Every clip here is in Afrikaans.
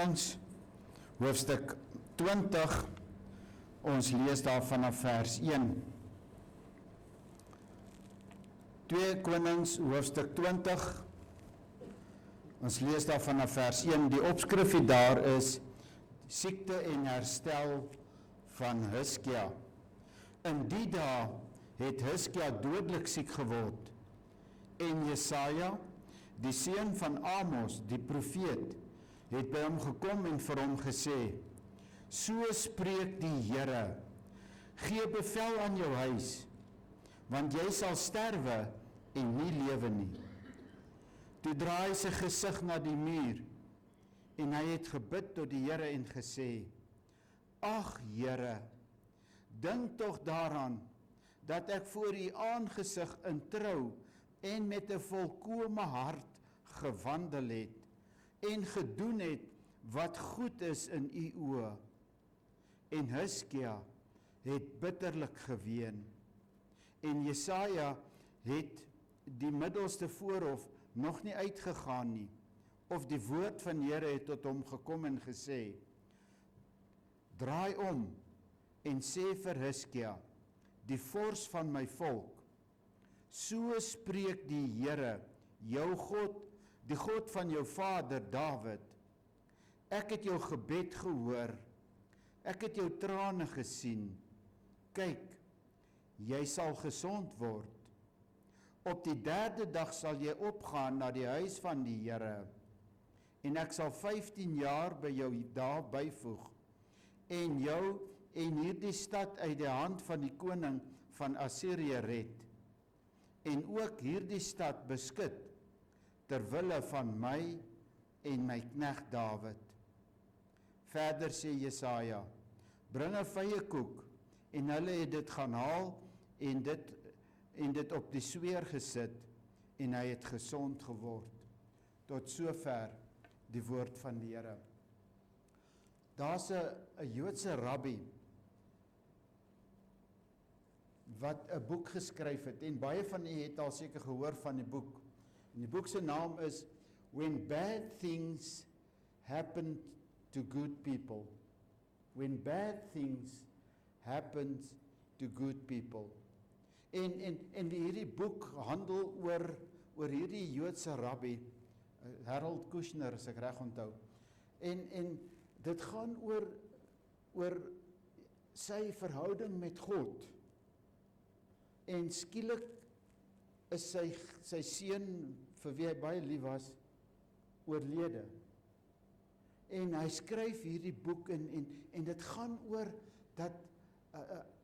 Konings, hoofstuk 20, ons lees daar vanaf vers 1. 2 Konings, hoofstuk 20, ons lees daar vanaf vers 1. Die opskrif daar is siekte en herstel van Hiskia. In die dae het Hiskia dodelik siek geword, en Jesaja, die seun van Amos, die profeet, het by hom gekom en vir hom gesê, so spreek die Here, gee bevel aan jou huis, want jy sal sterwe en nie lewe nie. Toe draai hy sy gesig na die muur, en hy het gebid tot die Here en gesê, ag Here, dink tog daaraan, dat ek voor u aangesig in trou en met 'n volkome hart gewandel het en gedoen het wat goed is in u oë. En Hiskia het bitterlik geween. En Jesaja het die middelste voorhof nog nie uitgegaan nie, of die woord van die Here het tot hom gekom en gesê, draai om en sê vir Hiskia, die vors van my volk, so spreek die Here, jou God, die God van jou vader Dawid. Ek het jou gebed gehoor, ek het jou trane gesien. Kyk, jy sal gesond word. Op die 3de dag sal jy opgaan na die huis van die Here, en ek sal 15 jaar by jou daar byvoeg, en jou en hierdie stad uit die hand van die koning van Assirië red, en ook hierdie stad beskik, terwille van my en my knegt Dawid. Verder sê Jesaja, bring 'n vyekoek, en hulle het dit gaan haal, en dit op die sweer gesit, en hy het gesond geword. Tot sover die woord van die Here. Daar's 'n Joodse rabbi, wat 'n boek geskryf het, en baie van u het al seker gehoor van die boek. En die boek se naam is When Bad Things Happen to Good People. When Bad Things Happen to Good People. En hierdie boek handel oor hierdie Joodse rabbi, Harold Kushner, as ek reg onthou. En dit gaan oor sy verhouding met God. En skielik is sy seun, vir wie hy baie lief was, oorlede. En hy skryf hierdie boek en dit gaan oor dat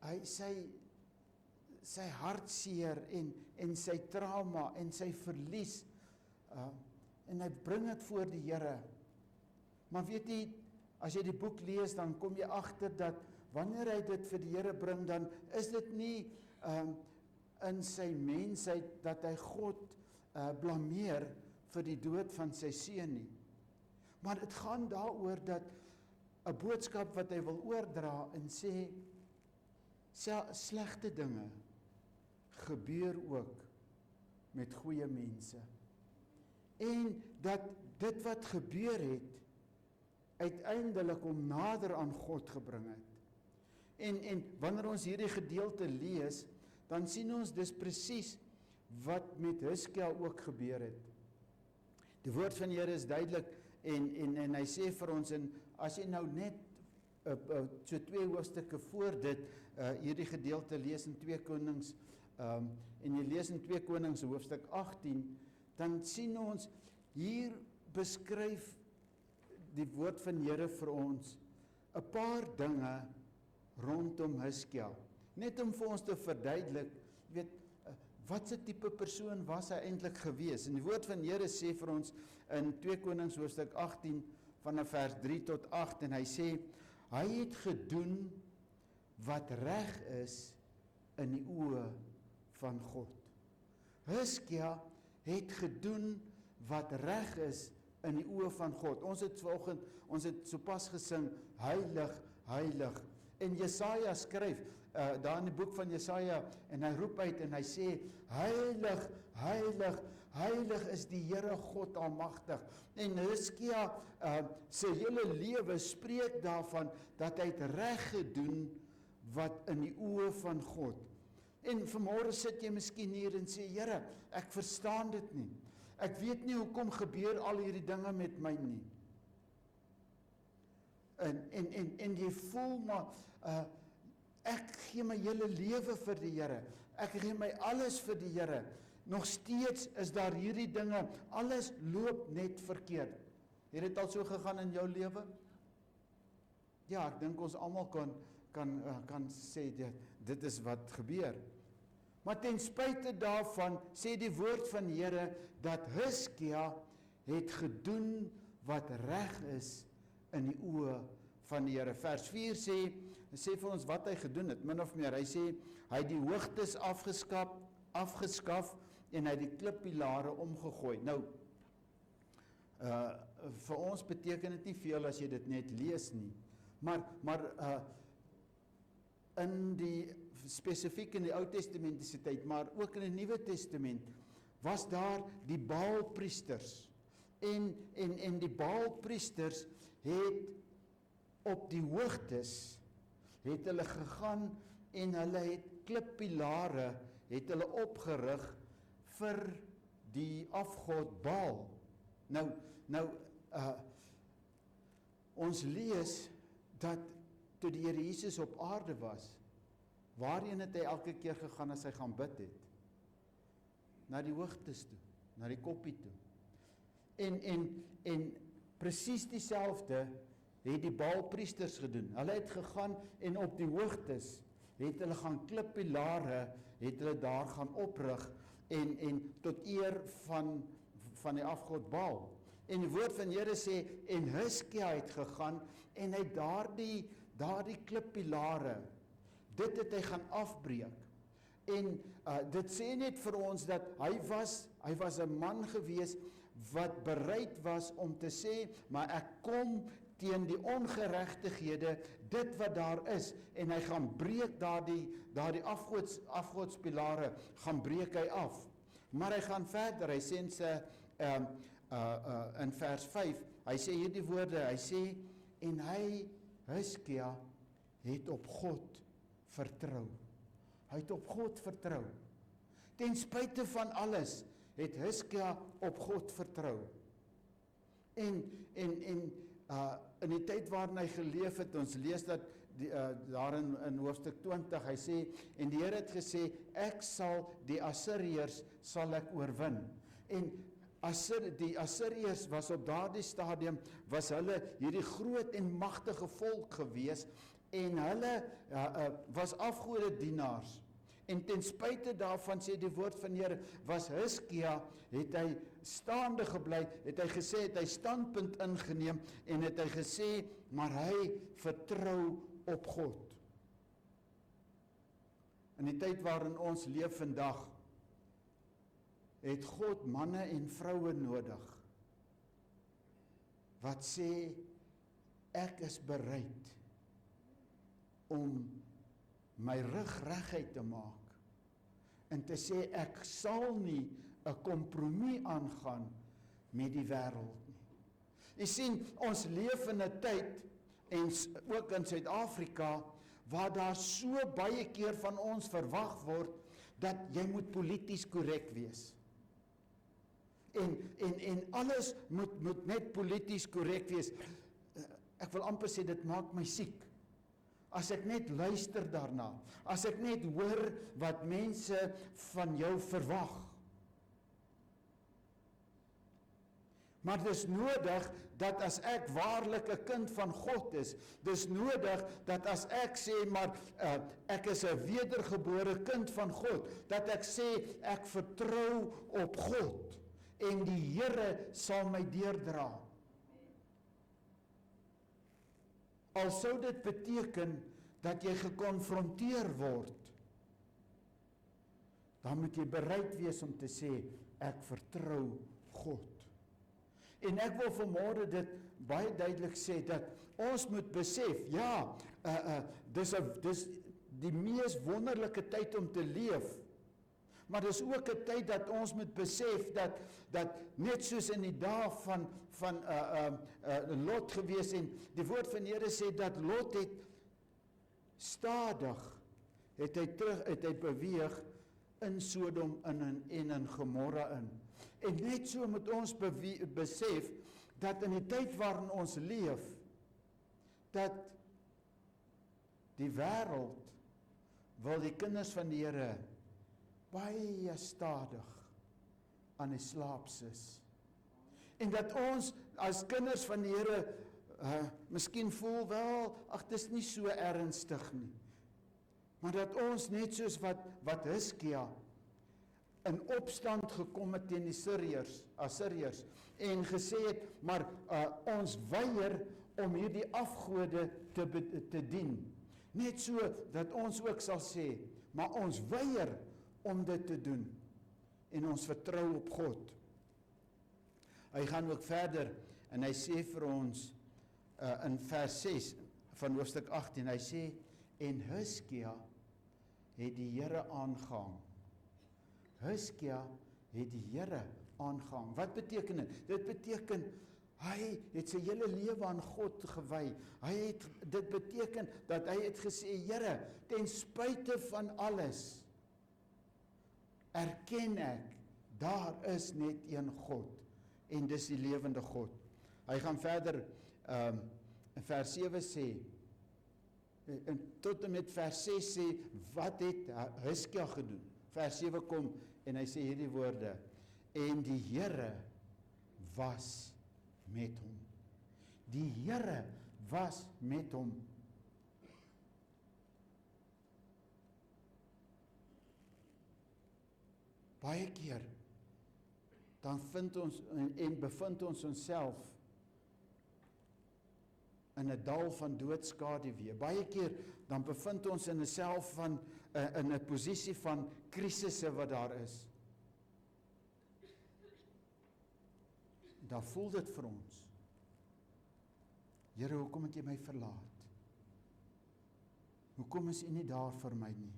hy sy hartseer en sy trauma en sy verlies, en hy bring dit voor die Here. Maar weet jy, as jy die boek lees, dan kom jy agter dat wanneer hy dit vir die Here bring, dan is dit nie in sy mensheid dat hy God blameer vir die dood van sy seun nie. Maar dit gaan daaroor dat 'n boodskap wat hy wil oordra en sê, slegte dinge gebeur ook met goeie mense. En dat dit wat gebeur het, uiteindelik hom nader aan God gebring het. En wanneer ons hierdie gedeelte lees, dan sien ons dis presies wat met Hiskia ook gebeur het. Die woord van die Here is duidelik en hy sê vir ons, en as jy nou net so 2 hoofstukke voor dit hierdie gedeelte lees in 2 Konings en jy lees in 2 Konings hoofstuk 18, dan sien ons hier beskryf die woord van die Here vir ons 'n paar dinge rondom Hiskia. Net om vir ons te verduidelik, wat 'n tipe persoon was hy eintlik gewees. En die woord van die Here sê vir ons in 2 Konings hoofstuk 18 vanaf vers 3 tot 8, en hy sê, hy het gedoen wat reg is in die oë van God. Hiskia het gedoen wat reg is in die oë van God. Ons het sopas gesing, heilig, heilig. En Jesaja skryf, daar in die boek van Jesaja, en hy roep uit en hy sê, heilig, heilig, heilig is die Here God Almagtig. En Hizkia sy hele lewe spreek daarvan dat hy het reg gedoen wat in die oë van God. En vanmôre sit jy miskien hier en sê, Here, ek verstaan dit nie. Ek weet nie hoekom gebeur al hierdie dinge met my nie. En jy voel maar, ek gee my hele lewe vir die Here. Ek gee my alles vir die Here. Nog steeds is daar hierdie dinge, alles loop net verkeerd. Het dit al so gegaan in jou lewe? Ja, ek dink ons almal kan sê dit is wat gebeur. Maar ten spyte daarvan sê die woord van die Here dat Hizkia het gedoen wat reg is in die oë van die Here. Vers 4 sê vir ons wat hy gedoen het, min of meer. Hy sê hy het die hoogtes afgeskaf en hy het die klippilare omgegooi. Nou, vir ons beteken dit nie veel as jy dit net lees nie. Maar in die spesifiek in die Ou Testamentiese tyd, maar ook in die Nuwe Testament, was daar die Baalpriesters. En die Baalpriesters het op die hoogtes, het hulle gegaan en hulle het klippilare, het hulle opgerig vir die afgod Baal. Nou, ons lees dat toe die Here Jesus op aarde was, waarheen het hy elke keer gegaan as hy gaan bid het? Na die hoogtes toe, na die koppie toe. En presies dieselfde het die Baalpriesters gedoen. Hulle het gegaan en op die hoogtes het hulle gaan klippilare, het hulle daar gaan oprig en tot eer van die afgod Baal. En die woord van die Here sê, en Hizkia het gegaan en hy daardie klippilare, dit het hy gaan afbreek. En dit sê net vir ons dat hy was 'n man gewees wat bereid was om te sê, maar ek kom teen die ongeregtighede, dit wat daar is, en hy gaan breek daardie afgodspilare, gaan breek hy af. Maar hy gaan verder, hy sê in vers 5, hy sê hierdie woorde, hy sê, en hy, Hizkia, het op God vertrou. Hy het op God vertrou. Ten spyte van alles, het Hizkia op God vertrou. En in die tyd waarin hy geleef het, ons lees dat daar in hoofstuk 20, hy sê, en die Here het gesê, ek sal die Assiriërs sal ek oorwin. En die Assiriërs was op daardie stadium, was hulle hierdie groot en magtige volk gewees, en hulle was afgode dienaars. En ten spyte daarvan, sê die woord van die Here, was Hizkia, het hy staande gebly, het hy gesê, het hy standpunt ingeneem, en het hy gesê, maar hy vertrou op God. In die tyd waarin ons leef vandag, het God manne en vroue nodig, wat sê, ek is bereid om my rug reguit te maak, en te sê, ek sal nie 'n kompromie aangaan met die wêreld nie. Jy sien, ons leef in 'n tyd, en ook in Suid-Afrika, waar daar so baie keer van ons verwag word, dat jy moet polities korrek wees. En alles moet net polities korrek wees. Ek wil amper sê, dit maak my siek. As ek net luister daarna, as ek net hoor wat mense van jou verwag. Maar dis nodig dat as ek waarlik 'n kind van God is, dis nodig dat as ek sê, maar ek is 'n wedergebore kind van God, dat ek sê, ek vertrou op God, en die Here sal my deurdra. Al sou dit beteken dat jy gekonfronteer word, dan moet jy bereid wees om te sê, ek vertrou God. En ek wil vanmôre dit baie duidelik sê, dat ons moet besef, ja, dis die mees wonderlike tyd om te leef, Maar dis ook 'n tyd dat ons moet besef dat net soos in die dae van Lot gewees en die woord van die Here sê dat Lot het stadig het hy beweeg in Sodom en in Gomorra in. En net so moet ons besef dat in die tyd waarin ons leef, dat die wêreld wil die kinders van die Here baie stadig aan die slaap sis. En dat ons as kinders van die Here miskien voel wel, ag dis nie so ernstig nie. Maar dat ons net soos wat Hiskia in opstand gekom het teen die Assiriërs en gesê het, maar ons weier om hierdie afgode te dien. Net so dat ons ook sal sê, maar ons weier om dit te doen en ons vertrou op God. Hy gaan ook verder en hy sê vir ons in vers 6 van hoofstuk 18, hy sê, en Hiskia het die Here aangehang. Hiskia het die Here aangehang. Wat beteken dit? Dit beteken, hy het sy hele lewe aan God gewy. Dit beteken dat hy het gesê, Here, ten spyte van alles, erken ek, daar is net een God, en dis die lewende God. Hy gaan verder, in vers 7 sê, en tot en met vers 6 sê, wat het Hiskia gedoen? Vers 7 kom, en hy sê hierdie woorde, en die Here was met hom. Die Here was met hom. Baie keer, dan vind ons en bevind ons onsself in 'n dal van doodskaduwee. Baie keer dan bevind ons in 'n self van in 'n posisie van krisisse wat daar is. Dan voel dit vir ons, Here, hoekom het jy my verlaat? Hoekom is U nie daar vir my nie?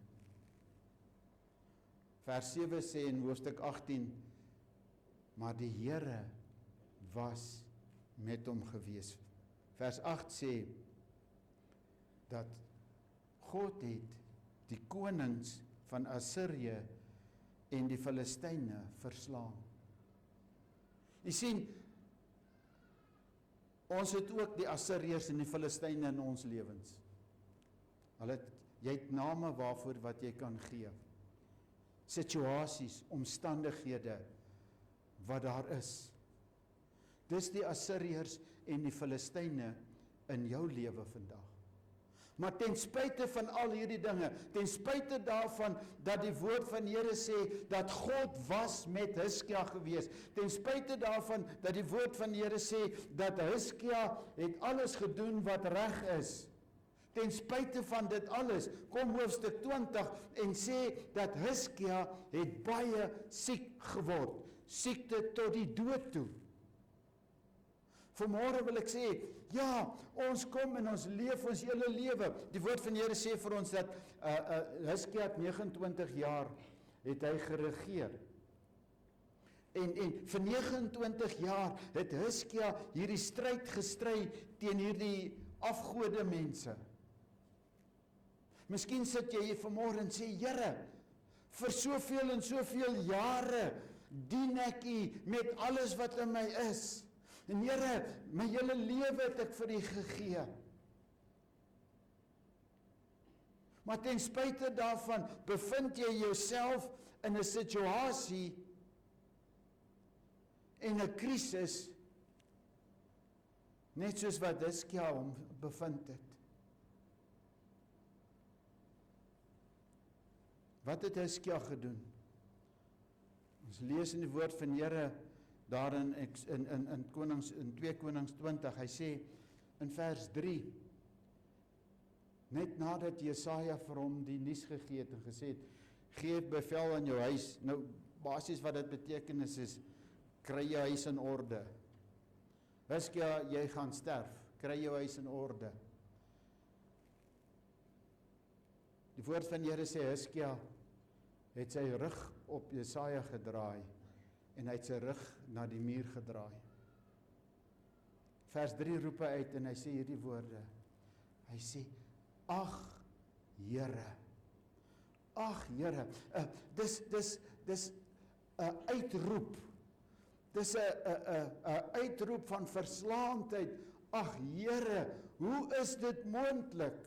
Vers 7 sê in hoofstuk 18, maar die Here was met hom gewees. Vers 8 sê, dat God het die konings van Assirië en die Filistyne verslaan. Jy sien, ons het ook die Assiriërs en die Filistyne in ons lewens. Jy het name waarvoor wat jy kan gee. Situasies, omstandighede, wat daar is. Dis die Assiriërs en die Filistyne in jou lewe vandag. Maar ten spyte van al hierdie dinge, ten spyte daarvan dat die woord van die Here sê dat God was met Hiskia gewees, ten spyte daarvan dat die woord van die Here sê dat Hiskia het alles gedoen wat reg is, ten spyte van dit alles, kom hoofstuk 20 en sê dat Hiskia het baie siek geword, siekte tot die dood toe. Vanmôre wil ek sê, ja, ons kom en ons leef ons hele lewe. Die woord van die Here sê vir ons dat Hiskia het 29 jaar het hy geregeer. En vir 29 jaar het Hiskia hierdie stryd gestry teen hierdie afgode mense. Miskien sit jy hier vanmôre en sê, Here, vir soveel en soveel jare dien ek U met alles wat in my is. En Here, my hele lewe het ek vir U gegee. Maar ten spyte daarvan bevind jy jouself in 'n situasie en 'n krisis, net soos wat Hiskia hom bevind het. Wat het Hiskia gedoen? Ons lees in die woord van die Here daar in 2 Konings 20, hy sê in vers 3, net nadat Jesaja vir hom die nuus gegee het en gesê het, gee bevel aan jou huis. Nou basies wat dit beteken is kry jou huis in orde. Hiskia, jy gaan sterf, kry jou huis in orde. Die woord van die Here sê Hiskia het sy rug op Jesaja gedraai en hy het sy rug na die muur gedraai. Vers 3 roep hy uit en hy sê hierdie woorde. Hy sê, ag Here, ag Here, dis 'n uitroep, dis 'n uitroep van verslaandheid. Ag Here, hoe is dit moontlik?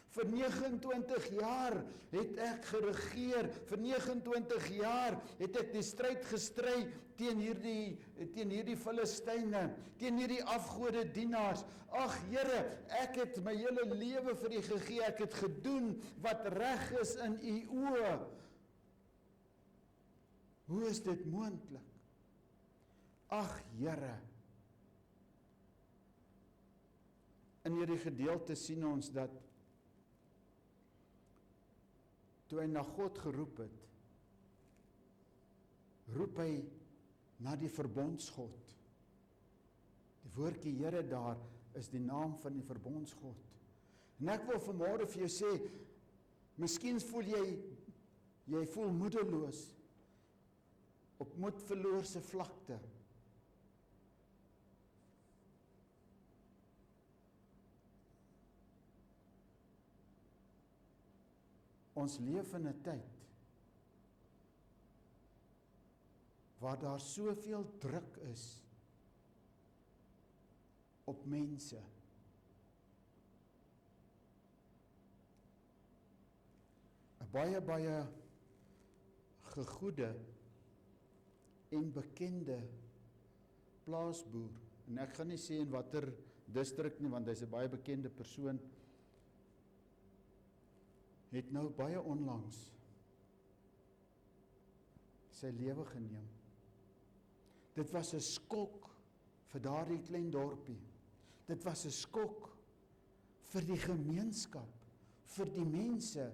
Vir 29 jaar het ek geregeer, vir 29 jaar het ek die stryd gestry teen hierdie Filistyne, teen hierdie afgode dienaars. Ag Here, ek het my hele lewe vir U gegee, ek het gedoen wat reg is in U oë. Hoe is dit moontlik? Ag Here. In hierdie gedeelte sien ons dat toe hy na God geroep het, roep hy na die verbondsgod. Die woordjie Here daar is die naam van die verbondsgod. En ek wil vanmôre vir jou sê, miskien voel jy voel moedeloos op moedverloorse vlakte. Ons leef in 'n tyd waar daar soveel druk is op mense. 'n baie gegoede en bekende plaasboer, en ek gaan nie sê in watter distrik nie, want hy's 'n baie bekende persoon, het nou baie onlangs sy lewe geneem. Dit was 'n skok vir daardie klein dorpie. Dit was 'n skok vir die gemeenskap, vir die mense.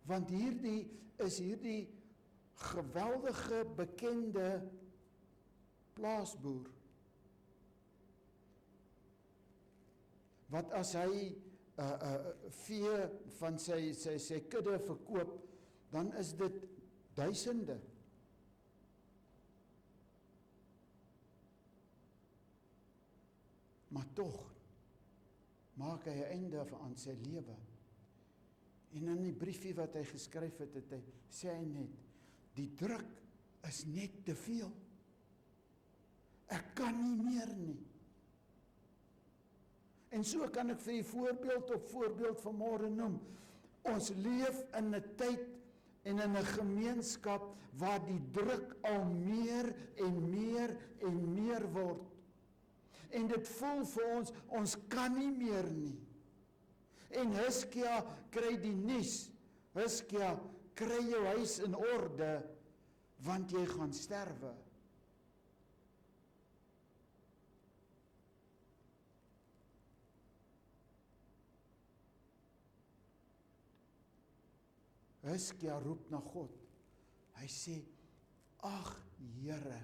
Want hierdie geweldige bekende plaasboer, wat as hy vee van sy kudde verkoop, dan is dit duisende. Maar tog maak hy 'n einde aan sy lewe. En in die briefie wat hy geskryf het, sê hy net, die druk is net te veel. Ek kan nie meer nie. En so kan ek vir u voorbeeld op voorbeeld vanmôre noem. Ons leef in 'n tyd en in 'n gemeenskap waar die druk al meer en meer en meer word. En dit voel vir ons kan nie meer nie. En Hizkia kry die nuus. Hizkia, kry jou huis in orde, want jy gaan sterwe. Hizkia roep na God. Hy sê, ag Here,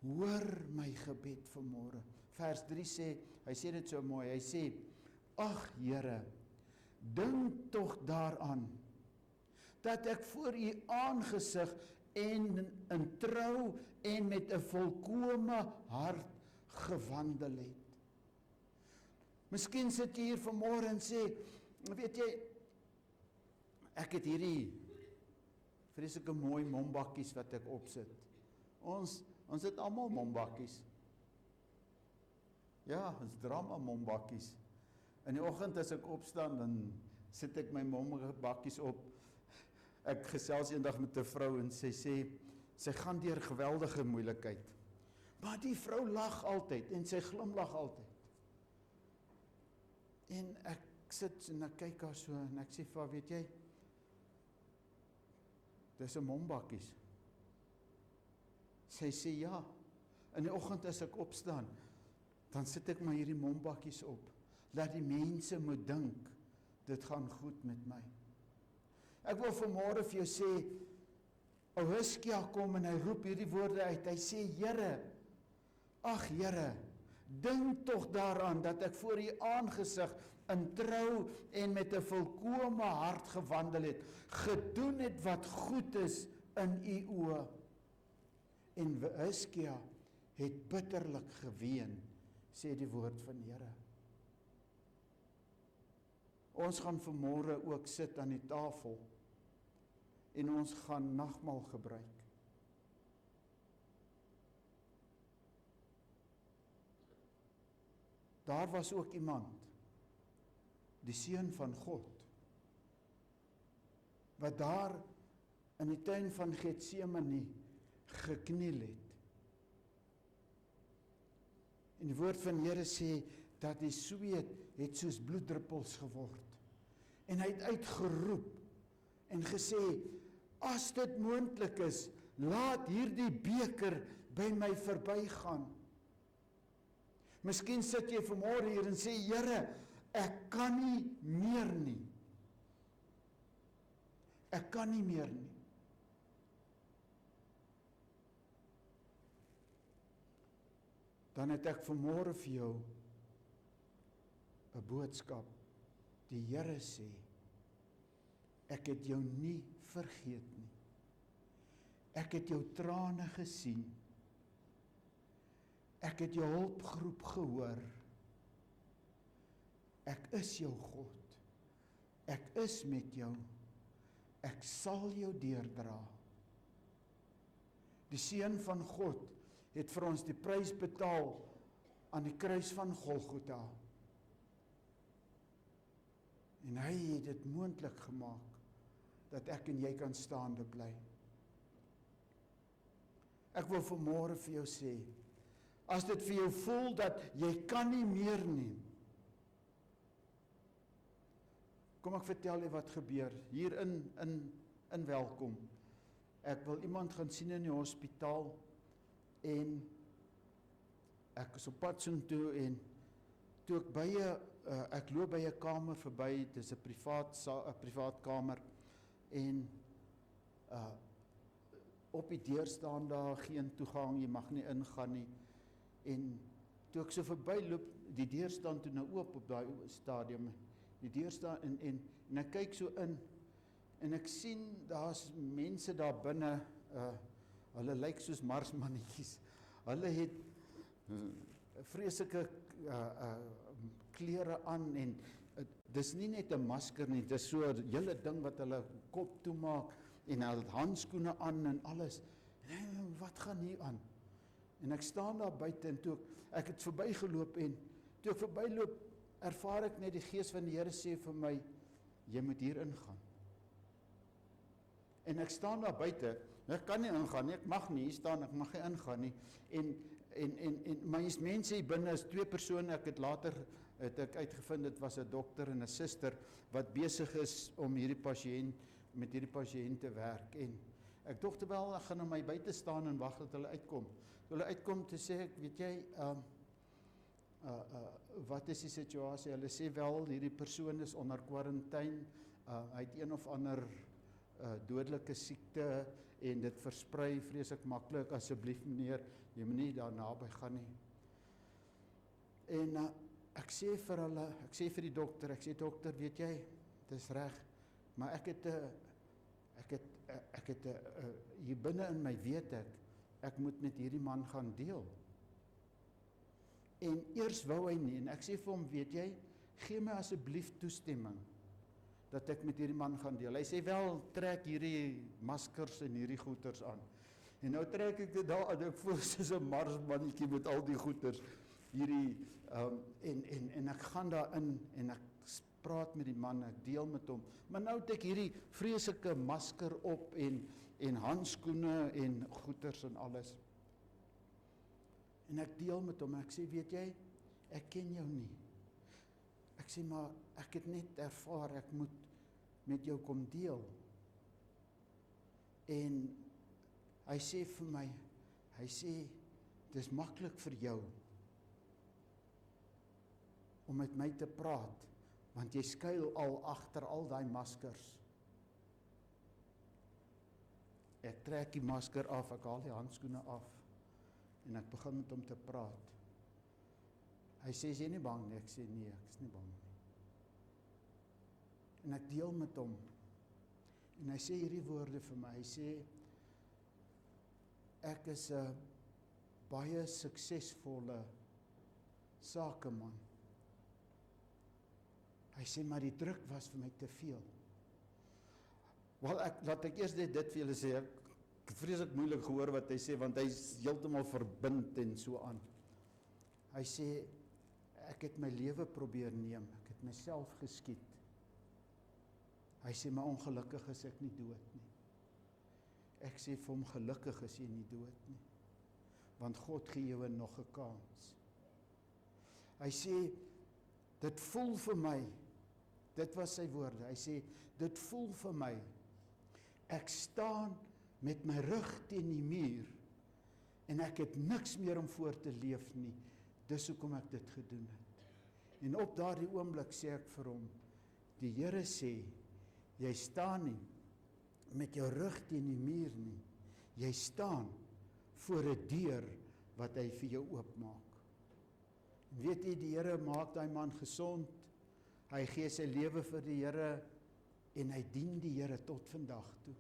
hoor my gebed vanmôre. Vers 3 sê, hy sê dit so mooi, hy sê, ag Here, dink tog daaraan, dat ek voor u aangesig en in trou en met 'n volkome hart gewandel het. Miskien sit jy hier vanmôre en sê, weet jy, ek het hierdie vreeslike mooi mombakkies wat ek opsit. Ons het almal mombakkies. Ja, ons drama mombakkies. In die oggend as ek opstaan, dan sit ek my mombakkies op. Ek gesels eendag met 'n vrou en sy sê, sy gaan deur geweldige moeilikheid. Maar die vrou lag altyd en sy glimlag altyd. En ek sit en ek kyk haar so en ek sê vir haar, weet jy, dis 'n mombakkies. Sy sê ja. In die oggend as ek opstaan, dan sit ek maar hierdie mombakkies op. Laat die mense moet dink, dit gaan goed met my. Ek wil vanmôre vir jou sê, Hizkia kom en hy roep hierdie woorde uit. Hy sê, Here, ag Here, Dink tog daaraan dat ek voor u aangesig in trou en met 'n volkome hart gewandel het, gedoen het wat goed is in u oë. En Hiskia het bitterlik geween, sê die woord van die Here. Ons gaan vanmôre ook sit aan die tafel en ons gaan nagmaal gebruik. Daar was ook iemand, die Seun van God, wat daar in die tuin van Getsemane gekniel het. En die woord van die Here sê dat die sweet het soos bloeddruppels geword. En hy het uitgeroep en gesê, as dit moontlik is, laat hierdie beker by my verbygaan. Miskien sit jy vanmôre hier en sê, Here, ek kan nie meer nie. Ek kan nie meer nie. Dan het ek vanmôre vir jou 'n boodskap. Die Here sê, ek het jou nie vergeet nie. Ek het jou trane gesien. Ek het jou hulpgeroep gehoor. Ek is jou God. Ek is met jou. Ek sal jou deurdra. Die Seun van God het vir ons die prys betaal aan die kruis van Golgotha. En hy het dit moontlik gemaak dat ek en jy kan staande bly. Ek wil vanmôre vir jou sê, as dit vir jou voel dat jy kan nie meer nie, kom ek vertel jy wat gebeur, hier in Welkom. Ek wil iemand gaan sien in die hospitaal, en ek is op pad soontoe, en toe ek loop by 'n kamer verby, dit is 'n privaat kamer, en op die deur staan daar geen toegang, jy mag nie ingaan nie. En toe ek so verbyloop, die deur staan toe nou oop op daai stadium. Die deur staan en ek kyk so in en ek sien daar's mense daar binne, hulle lyk soos marsmannetjies. Hulle het vreeslike klere aan en dis nie net 'n masker nie, dis so 'n hele ding wat hulle kop toemaak en hulle het handskoene aan en alles. En wat gaan hier aan? En ek staan daar buite en toe ek het verbygeloop en toe ek verbyloop, ervaar ek net die Gees van die Here sê vir my, jy moet hier ingaan. En ek staan daar buite, ek kan nie ingaan nie, ek mag nie hier staan, ek mag nie ingaan nie. En maar hier's mense hier binne, is 2 persone, ek het later uitgevind, dit was 'n dokter en 'n suster, wat besig is om met hierdie pasiënt te werk. En ek dink terwyl ek gaan aan my buite staan en wag dat hulle uitkom. Toe hulle uitkom, te sê ek, weet jy, wat is die situasie? Hulle sê wel, hierdie persoon is onder kwarantyne, hy het een of ander dodelike siekte en dit versprei vreeslik maklik, asseblief meneer, jy moet nie daar naby gaan nie. En ek sê vir die dokter, dokter, weet jy, dis reg, maar ek het hier binne in my weet ek moet met hierdie man gaan deel. En eers wou hy nie, en ek sê vir hom, weet jy, gee my asseblief toestemming, dat ek met hierdie man gaan deel. Hy sê wel, trek hierdie maskers en hierdie goeders aan. En nou trek ek dit daar aan, ek voel soos 'n marsmannetjie met al die goeders, hierdie, en ek gaan daar in, en ek praat met die man, ek deel met hom, maar nou het ek hierdie vreeslike masker op, en handskoene, en goeders en alles. En ek deel met hom, en ek sê, weet jy, ek ken jou nie. Ek sê, maar ek het net ervaar, ek moet met jou kom deel. En hy sê vir my, hy sê, dis maklik vir jou om met my te praat, want jy skuil al agter al daai maskers. Ek trek die masker af, ek haal die handskoene af, en ek begin met hom te praat. Hy sê, is jy nie bang nie? Ek sê, nee, ek is nie bang nie. En ek deel met hom. En hy sê hierdie woorde vir my. Hy sê, ek is 'n baie suksesvolle sakeman. Hy sê, maar die druk was vir my te veel. Wel, laat ek eers dit vir julle sê, ek vreeslik moeilik gehoor wat hy sê, want hy is heeltemal verbind en so aan. Hy sê, ek het my lewe probeer neem, ek het myself geskiet. Hy sê, maar ongelukkig is ek nie dood nie. Ek sê vir hom, gelukkig is jy nie dood nie, want God gee jou nog 'n kans. Hy sê, dit voel vir my, dit was sy woorde, hy sê, dit voel vir my, ek staan met my rug teen die muur, en ek het niks meer om voor te leef nie, dis hoekom ek dit gedoen het. En op daardie oomblik sê ek vir hom, die Here sê, jy staan nie met jou rug teen die muur nie, jy staan voor 'n deur wat hy vir jou oopmaak. En weet jy, die Here maak daai man gesond, hy gee sy lewe vir die Here, en hy dien die Here tot vandag toe.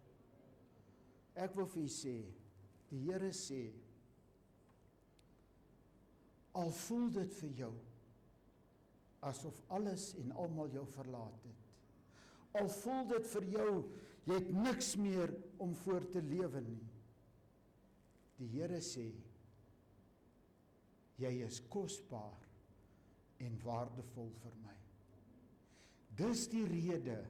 Ek wil vir u sê, die Here sê, al voel dit vir jou, asof alles en almal jou verlaat het, al voel dit vir jou, jy het niks meer om voor te lewe nie. Die Here sê, jy is kosbaar en waardevol vir my. Dis die rede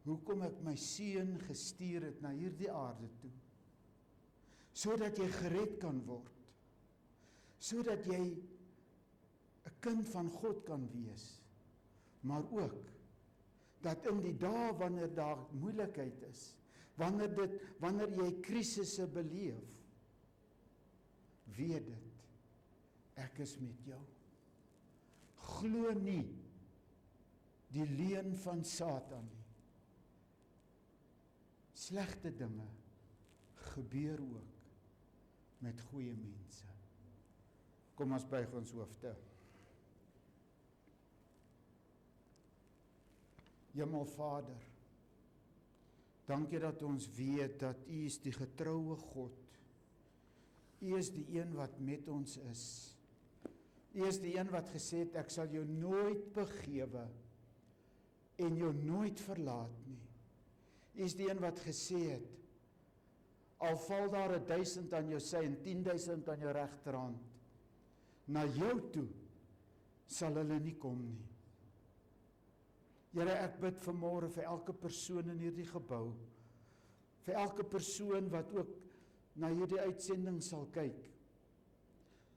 hoekom ek my seun gestuur het na hierdie aarde toe, sodat jy gered kan word, sodat jy 'n kind van God kan wees, maar ook dat in die dae wanneer daar moeilikheid is, wanneer jy krisisse beleef, weet dit, ek is met jou. Glo nie die leuen van Satan nie. Slegte dinge gebeur ook met goeie mense. Kom ons buig ons hoofde. Hemelvader, dankie dat ons weet dat U is die getroue God. U is die een wat met ons is. U is die een wat gesê het, ek sal jou nooit begewe en jou nooit verlaat nie. U is die een wat gesê het, al val daar 1000 aan jou sy en 10.000 aan jou regterhand, na jou toe sal hulle nie kom nie. Here, ek bid vanmôre vir elke persoon in hierdie gebou, vir elke persoon wat ook na hierdie uitsending sal kyk,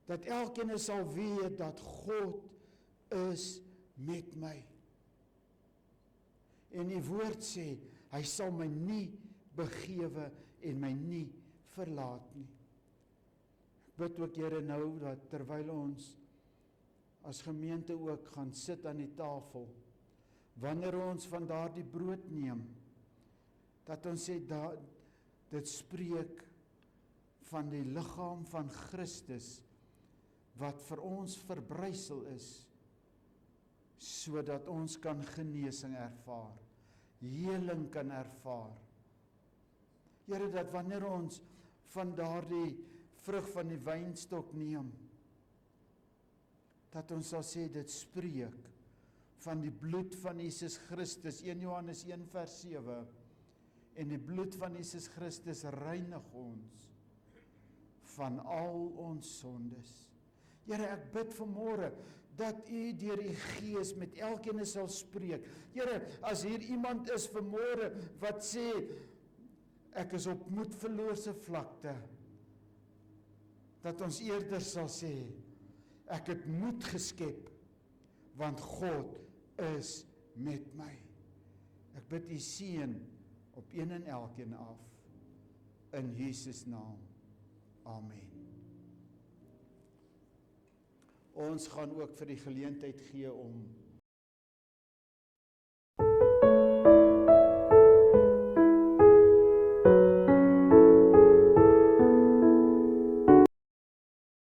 dat elkeen sal weet dat God is met my. En die woord sê, hy sal my nie begewe en my nie verlaat nie. Ek bid ook, Here, nou dat terwyl ons as gemeente ook gaan sit aan die tafel, wanneer ons van daardie brood neem, dat ons sê, dit spreek van die liggaam van Christus, wat vir ons verbrysel is, sodat ons kan genesing ervaar, heling kan ervaar. Here, dat wanneer ons van daardie vrug van die wynstok neem, dat ons sal sê, dit spreek van die bloed van Jesus Christus, 1 Johannes 1 vers 7, en die bloed van Jesus Christus reinig ons van al ons sondes. Here, ek bid vanmôre dat U deur die Gees met elkeen sal spreek. Here, as hier iemand is vanmôre wat sê, ek is op moedverlose vlakte, dat ons eerder sal sê, ek het moed geskep, want God is met my. Ek bid U seën op een en elkeen af, in Jesus naam. Amen. Ons gaan ook vir die geleentheid gee om